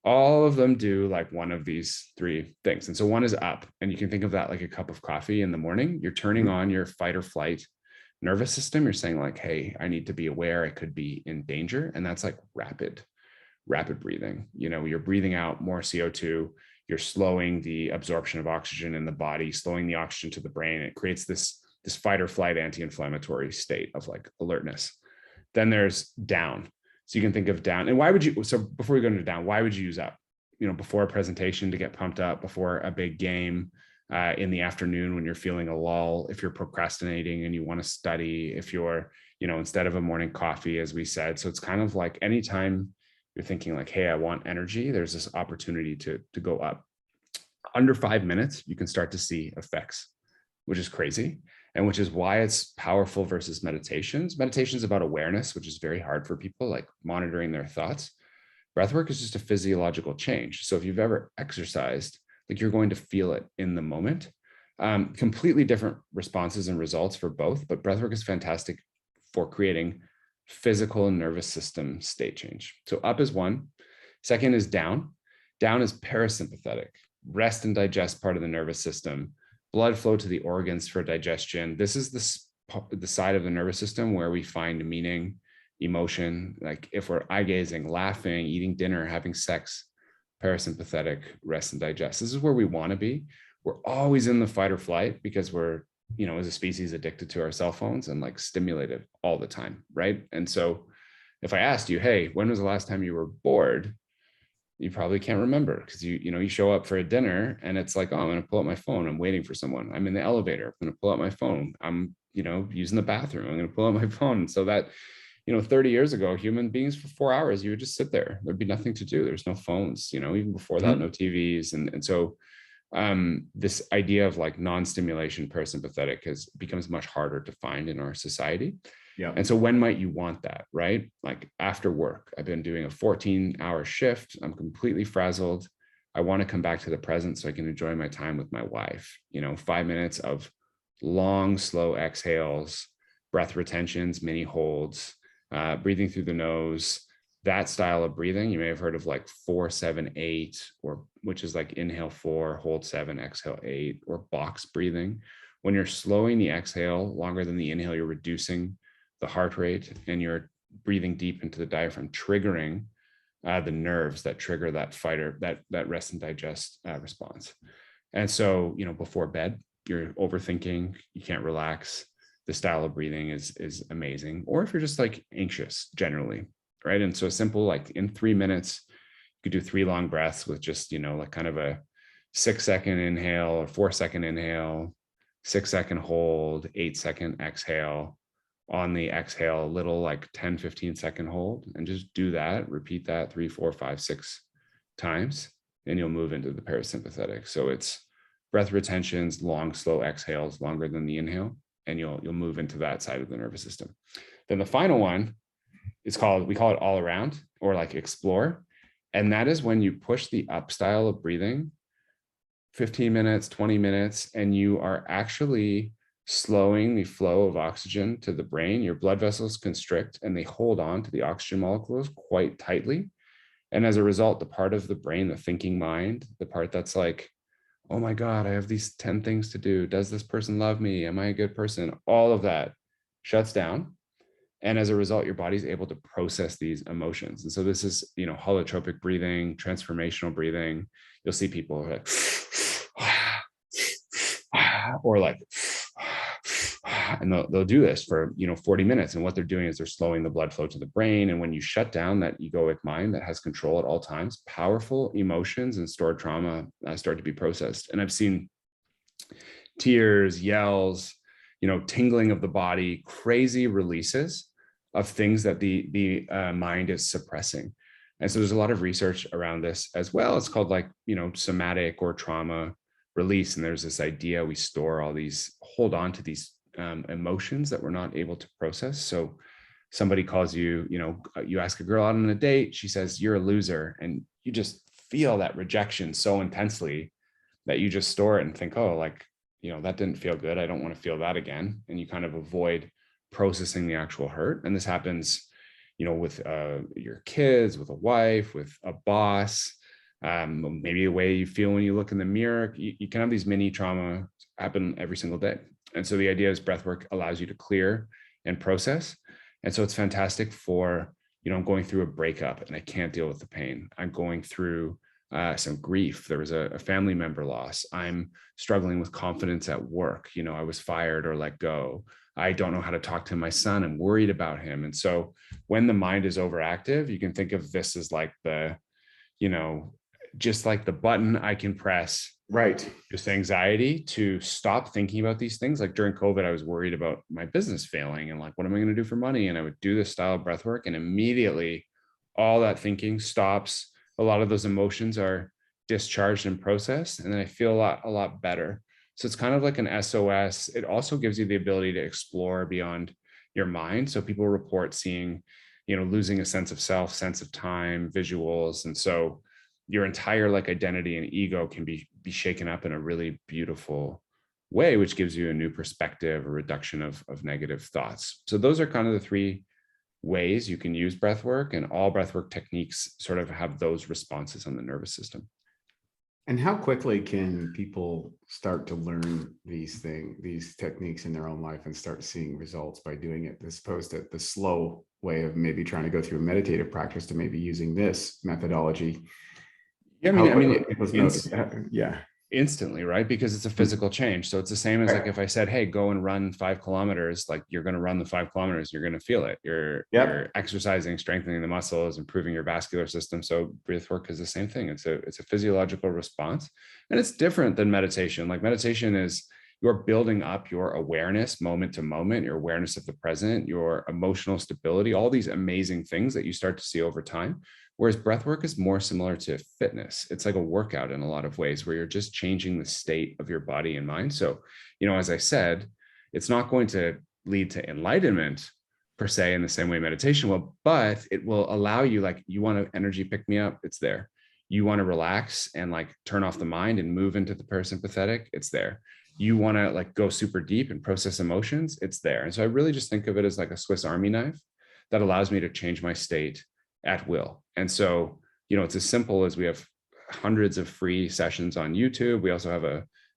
[SPEAKER 3] All of them do like one of these three things. And so one is up, and you can think of that like a cup of coffee in the morning. You're turning on your fight or flight nervous system. You're saying like, hey, I need to be aware. I could be in danger. And that's like rapid breathing. You're breathing out more CO2. You're slowing the absorption of oxygen in the body, slowing the oxygen to the brain. It creates this fight or flight anti-inflammatory state of like alertness. Then there's down. So you can think of down. And so before we go into down, why would you use up? Before a presentation to get pumped up, before a big game, in the afternoon when you're feeling a lull, if you're procrastinating and you want to study, if you're, instead of a morning coffee, as we said. So it's kind of like anytime you're thinking like, hey, I want energy, there's this opportunity to go up. Under 5 minutes, you can start to see effects, which is crazy. And which is why it's powerful versus meditations. Meditation's about awareness, which is very hard for people, like monitoring their thoughts. Breathwork is just a physiological change. So if you've ever exercised, like you're going to feel it in the moment. Completely different responses and results for both, but breathwork is fantastic for creating physical and nervous system state change. So up is one. Second is down. Down is parasympathetic, rest and digest part of the nervous system, blood flow to the organs for digestion. This is the side of the nervous system where we find meaning, emotion. Like if we're eye gazing, laughing, eating dinner, having sex, parasympathetic, rest and digest. This is where we want to be. We're always in the fight or flight because we're, as a species, addicted to our cell phones and like stimulated all the time, right? And so if I asked you, hey, when was the last time you were bored? You probably can't remember because you show up for a dinner and it's like, oh, I'm going to pull up my phone. I'm waiting for someone. I'm in the elevator. I'm going to pull out my phone. I'm, using the bathroom. I'm going to pull out my phone. So that, 30 years ago, human beings for 4 hours, you would just sit there. There'd be nothing to do. There's no phones, even before that, no TVs. And so this idea of like non-stimulation parasympathetic becomes much harder to find in our society.
[SPEAKER 2] Yeah.
[SPEAKER 3] And so when might you want that, right? Like after work, I've been doing a 14-hour shift. I'm completely frazzled. I want to come back to the present so I can enjoy my time with my wife. 5 minutes of long, slow exhales, breath retentions, mini holds, breathing through the nose. That style of breathing, you may have heard of like 4-7-8, or which is like inhale 4, hold 7, exhale 8, or box breathing. When you're slowing the exhale longer than the inhale, you're reducing the heart rate and you're breathing deep into the diaphragm, triggering the nerves that trigger that fighter, that rest and digest response. And so, before bed, you're overthinking, you can't relax. The style of breathing is amazing. Or if you're just like anxious generally, right? And so simple, like in 3 minutes, you could do 3 long breaths with just, like kind of a 6-second inhale or 4-second inhale, 6-second hold, 8-second exhale. On the exhale, a little like 10-15-second hold, and just do that, repeat that 3, 4, 5, 6 times, and you'll move into the parasympathetic. So it's breath retentions, long, slow exhales, longer than the inhale, and you'll move into that side of the nervous system. Then the final one is we call it all around, or like explore. And that is when you push the up style of breathing 15 minutes, 20 minutes, and you are actually slowing the flow of oxygen to the brain. Your blood vessels constrict and they hold on to the oxygen molecules quite tightly. And as a result, the part of the brain, the thinking mind, the part that's like, oh my God, I have these 10 things to do. Does this person love me? Am I a good person? All of that shuts down. And as a result, your body's able to process these emotions. And so this is, holotropic breathing, transformational breathing. You'll see people like, or like, and they'll do this for 40 minutes, and what they're doing is they're slowing the blood flow to the brain. And when you shut down that egoic mind that has control at all times, powerful emotions and stored trauma start to be processed. And I've seen tears, yells, tingling of the body, crazy releases of things that the mind is suppressing. And so there's a lot of research around this as well. It's called somatic or trauma release. And there's this idea we hold on to these emotions that we're not able to process. So somebody calls you, you ask a girl out on a date, she says, you're a loser. And you just feel that rejection so intensely that you just store it and think, oh, that didn't feel good. I don't want to feel that again. And you kind of avoid processing the actual hurt. And this happens, with your kids, with a wife, with a boss, maybe the way you feel when you look in the mirror. You can have these mini trauma happen every single day. And so the idea is breathwork allows you to clear and process. And so it's fantastic for, I'm going through a breakup and I can't deal with the pain. I'm going through some grief. There was a family member loss. I'm struggling with confidence at work. I was fired or let go. I don't know how to talk to my son. I'm worried about him. And so when the mind is overactive, you can think of this as like just like the button I can press,
[SPEAKER 2] right?
[SPEAKER 3] Just anxiety to stop thinking about these things. Like during COVID, I was worried about my business failing and what am I going to do for money? And I would do this style of breath work, and immediately all that thinking stops. A lot of those emotions are discharged and processed, and then I feel a lot better. So it's kind of like an SOS. It also gives you the ability to explore beyond your mind. So people report seeing, losing a sense of self, sense of time, visuals. And so your entire identity and ego can be shaken up in a really beautiful way, which gives you a new perspective, a reduction of negative thoughts. So those are kind of the 3 ways you can use breath work, and all breath work techniques sort of have those responses on the nervous system.
[SPEAKER 2] And how quickly can people start to learn these techniques in their own life and start seeing results by doing it, as opposed to the slow way of maybe trying to go through a meditative practice to maybe using this methodology?
[SPEAKER 3] Yeah,
[SPEAKER 2] yeah.
[SPEAKER 3] Instantly, right? Because it's a physical change. So it's the same as if I said, hey, go and run 5 kilometers, you're going to run the 5 kilometers, you're going to feel it. You're exercising, strengthening the muscles, improving your vascular system. So breath work is the same thing. It's a physiological response, and it's different than meditation. Meditation is you're building up your awareness moment to moment, your awareness of the present, your emotional stability, all these amazing things that you start to see over time. Whereas breathwork is more similar to fitness. It's like a workout in a lot of ways, where you're just changing the state of your body and mind. So, as I said, it's not going to lead to enlightenment, per se in the same way meditation will, but it will allow you, like, you want to energy pick me up, it's there. You want to relax and like turn off the mind and move into the parasympathetic, it's there. You want to like go super deep and process emotions, it's there. And so I really just think of it as like a Swiss Army knife that allows me to change my state at will. And so, it's as simple as we have hundreds of free sessions on YouTube. We also have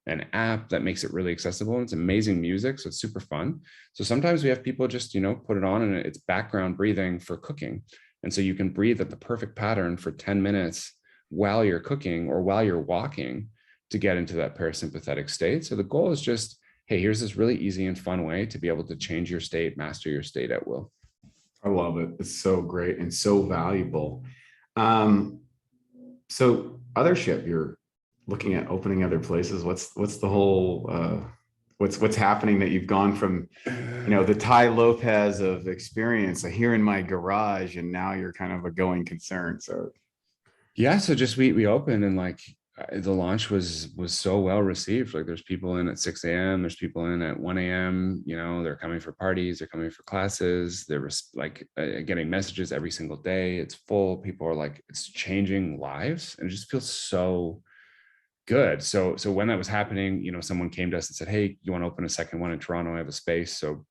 [SPEAKER 3] an app that makes it really accessible, and it's amazing music, so it's super fun. So sometimes we have people just put it on, and it's background breathing for cooking, and so you can breathe at the perfect pattern for 10 minutes while you're cooking or while you're walking to get into that parasympathetic state. So the goal is just, hey, here's this really easy and fun way to be able to change your state, master your state at will.
[SPEAKER 2] I love it. It's so great and so valuable. So Othership, you're looking at opening other places. What's the whole what's happening that you've gone from the Ty Lopez of experience here in my garage, and now you're kind of a going concern? So
[SPEAKER 3] so just we opened, and like the launch was so well received. Like there's people in at 6 a.m. There's people in at 1 a.m. They're coming for parties, they're coming for classes. They're like getting messages every single day. It's full. People are like, it's changing lives, and it just feels so good. So when that was happening, someone came to us and said, hey, you want to open a second one in Toronto? I have a space. So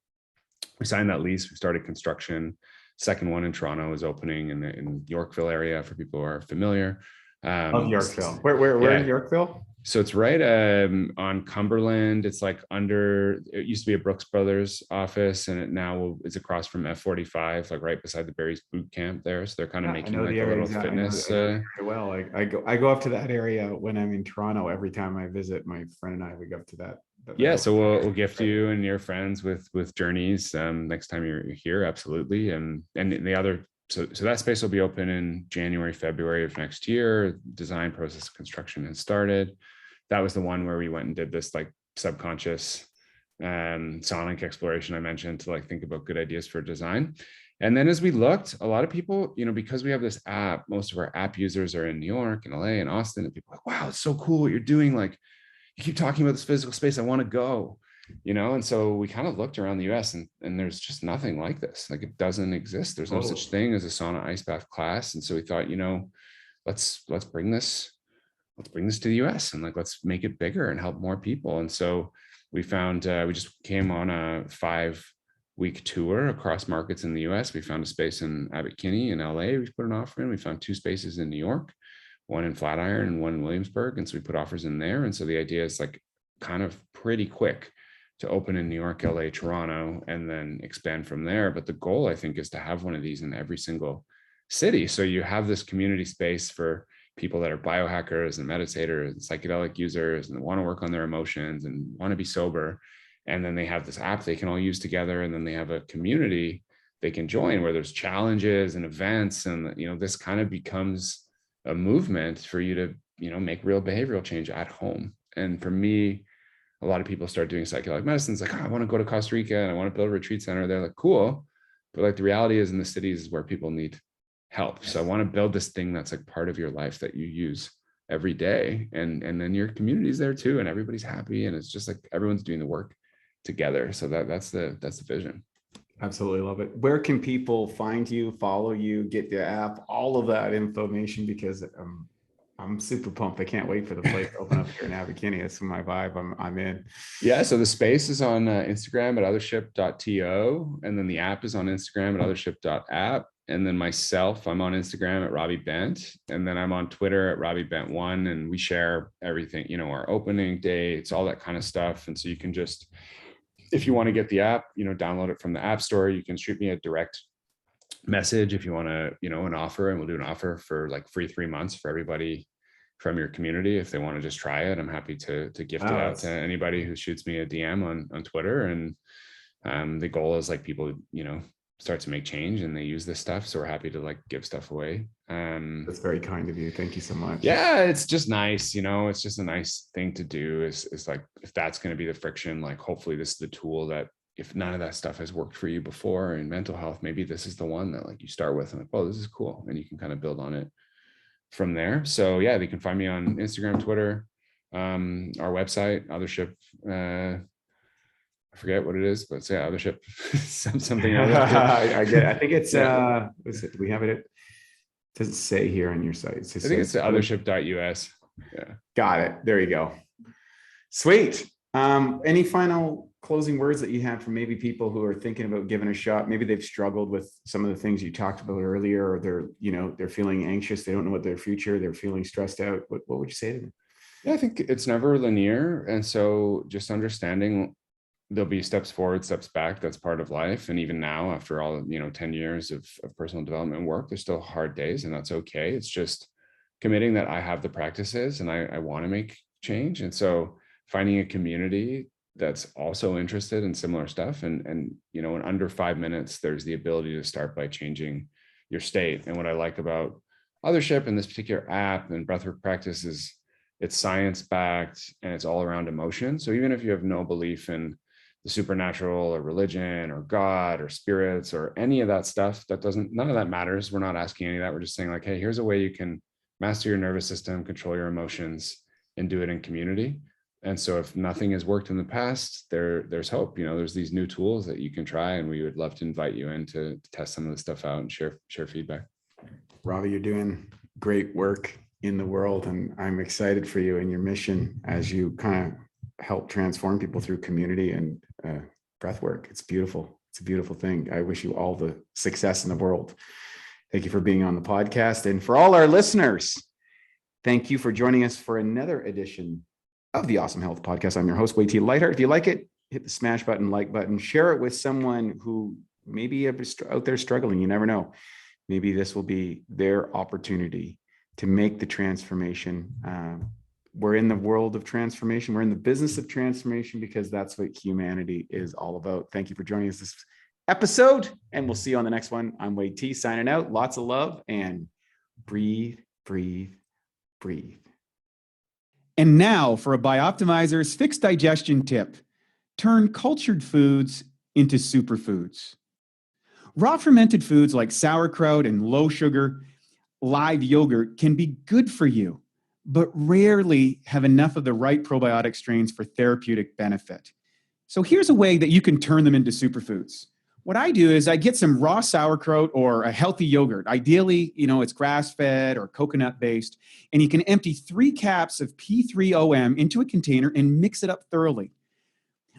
[SPEAKER 3] we signed that lease. We started construction. Second one in Toronto is opening in Yorkville area, for people who are familiar.
[SPEAKER 2] Of Yorkville. Where in Yorkville?
[SPEAKER 3] So it's right on Cumberland. It's like it used to be a Brooks Brothers office, and it now is across from F45, like right beside the Barry's boot camp there. So they're kind of making like a little fitness.
[SPEAKER 2] Well, I go up to that area when I'm in Toronto. Every time I visit, my friend and I, we go up to that.
[SPEAKER 3] So we'll gift you and your friends with journeys next time you're here. Absolutely. And the other. So that space will be open in January, February of next year. Design process of construction has started. That was the one where we went and did this like subconscious sonic exploration I mentioned, to like think about good ideas for design. And then as we looked, a lot of people, because we have this app, most of our app users are in New York and LA and Austin, and people are like, wow, it's so cool what you're doing. Like, you keep talking about this physical space, I want to go. And so we kind of looked around the US, and there's just nothing like this. Like, it doesn't exist. There's no such thing as a sauna ice bath class. And so we thought, let's bring this to the US, and like, let's make it bigger and help more people. And so we found, we just came on a 5-week tour across markets in the US. We found a space in Abbot Kinney in LA. We put an offer in. We found 2 spaces in New York, one in Flatiron and one in Williamsburg. And so we put offers in there. And so the idea is like kind of pretty quick to open in New York, LA, Toronto, and then expand from there. But the goal, I think, is to have one of these in every single city. So you have this community space for people that are biohackers and meditators and psychedelic users and want to work on their emotions and want to be sober. And then they have this app they can all use together. And then they have a community they can join where there's challenges and events. And, this kind of becomes a movement for you to, make real behavioral change at home. And for me, a lot of people start doing psychedelic medicine. It's like, I want to go to Costa Rica and I want to build a retreat center. They're like, cool. But like, the reality is, in the cities is where people need help. So I want to build this thing that's like part of your life that you use every day. And then your community's there too. And everybody's happy. And it's just like, everyone's doing the work together. So that's the vision.
[SPEAKER 2] Absolutely love it. Where can people find you, follow you, get the app, all of that information? Because I'm super pumped. I can't wait for the place to open up here in Abbot Kinney. That's my vibe. I'm in.
[SPEAKER 3] Yeah. So the space is on Instagram at othership.to. And then the app is on Instagram at othership.app. And then myself, I'm on Instagram at Robbie Bent. And then I'm on Twitter at Robbie Bent 1. And we share everything, our opening dates, all that kind of stuff. And so you can just, if you want to get the app, download it from the App Store. You can shoot me a direct message if you want to, an offer, and we'll do an offer for like free 3 months for everybody from your community. If they want to just try it, I'm happy to gift it out to anybody who shoots me a DM on Twitter. And the goal is like, people, start to make change and they use this stuff. So we're happy to like give stuff away.
[SPEAKER 2] That's very kind of you. Thank you so much.
[SPEAKER 3] Yeah, it's just nice. It's just a nice thing to do is like, if that's going to be the friction, like hopefully this is the tool that, if none of that stuff has worked for you before in mental health, maybe this is the one that like you start with and like, oh, this is cool. And you can kind of build on it from there. So yeah, they can find me on Instagram, Twitter, our website, Othership. I forget what it is, but it's Othership, something else.
[SPEAKER 2] I get it. I think it's what's it? Do we have it? It doesn't say here on your site.
[SPEAKER 3] I think it's the othership.us. Yeah.
[SPEAKER 2] Got it. There you go. Sweet. Any final closing words that you have for maybe people who are thinking about giving a shot? Maybe they've struggled with some of the things you talked about earlier, or they're feeling anxious. They don't know what their future, they're feeling stressed out. What would you say to them?
[SPEAKER 3] Yeah, I think it's never linear. And so just understanding there'll be steps forward, steps back. That's part of life. And even now, after all, 10 years of personal development work, there's still hard days, and that's okay. It's just committing that I have the practices and I want to make change. And so finding a community that's also interested in similar stuff. And in under 5 minutes, there's the ability to start by changing your state. And what I like about Othership and this particular app and breathwork practice is it's science-backed and it's all around emotion. So even if you have no belief in the supernatural or religion or God or spirits or any of that stuff, none of that matters. We're not asking any of that. We're just saying like, hey, here's a way you can master your nervous system, control your emotions, and do it in community. And so if nothing has worked in the past, there's hope. There's these new tools that you can try, and we would love to invite you in to test some of the stuff out and share feedback.
[SPEAKER 2] Robbie, you're doing great work in the world, and I'm excited for you and your mission as you kind of help transform people through community and breath work. It's beautiful. It's a beautiful thing. I wish you all the success in the world. Thank you for being on the podcast. And for all our listeners, thank you for joining us for another edition of the Awesome Health Podcast. I'm your host, Wei T. Lightheart. If you like it, hit the smash button, like button, share it with someone who maybe out there struggling. You never know. Maybe this will be their opportunity to make the transformation. We're in the world of transformation. We're in the business of transformation because that's what humanity is all about. Thank you for joining us this episode, and we'll see you on the next one. I'm Wade T signing out. Lots of love, and breathe, breathe, breathe.
[SPEAKER 4] And now for a Bioptimizers fixed digestion tip. Turn cultured foods into superfoods. Raw fermented foods like sauerkraut and low sugar live yogurt can be good for you, but rarely have enough of the right probiotic strains for therapeutic benefit. So here's a way that you can turn them into superfoods. What I do is I get some raw sauerkraut or a healthy yogurt. Ideally, it's grass-fed or coconut-based, and you can empty 3 caps of P3OM into a container and mix it up thoroughly.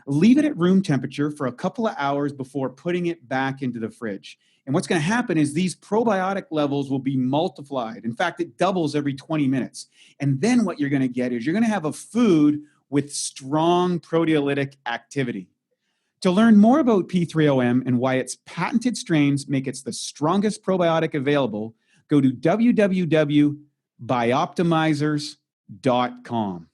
[SPEAKER 4] Leave it at room temperature for a couple of hours before putting it back into the fridge. And what's going to happen is these probiotic levels will be multiplied. In fact, it doubles every 20 minutes. And then what you're going to get is you're going to have a food with strong proteolytic activity. To learn more about P3OM and why its patented strains make it the strongest probiotic available, go to www.bioptimizers.com.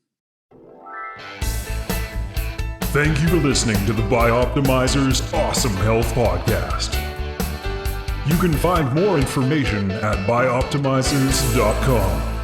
[SPEAKER 1] Thank you for listening to the Bioptimizers Awesome Health Podcast. You can find more information at bioptimizers.com.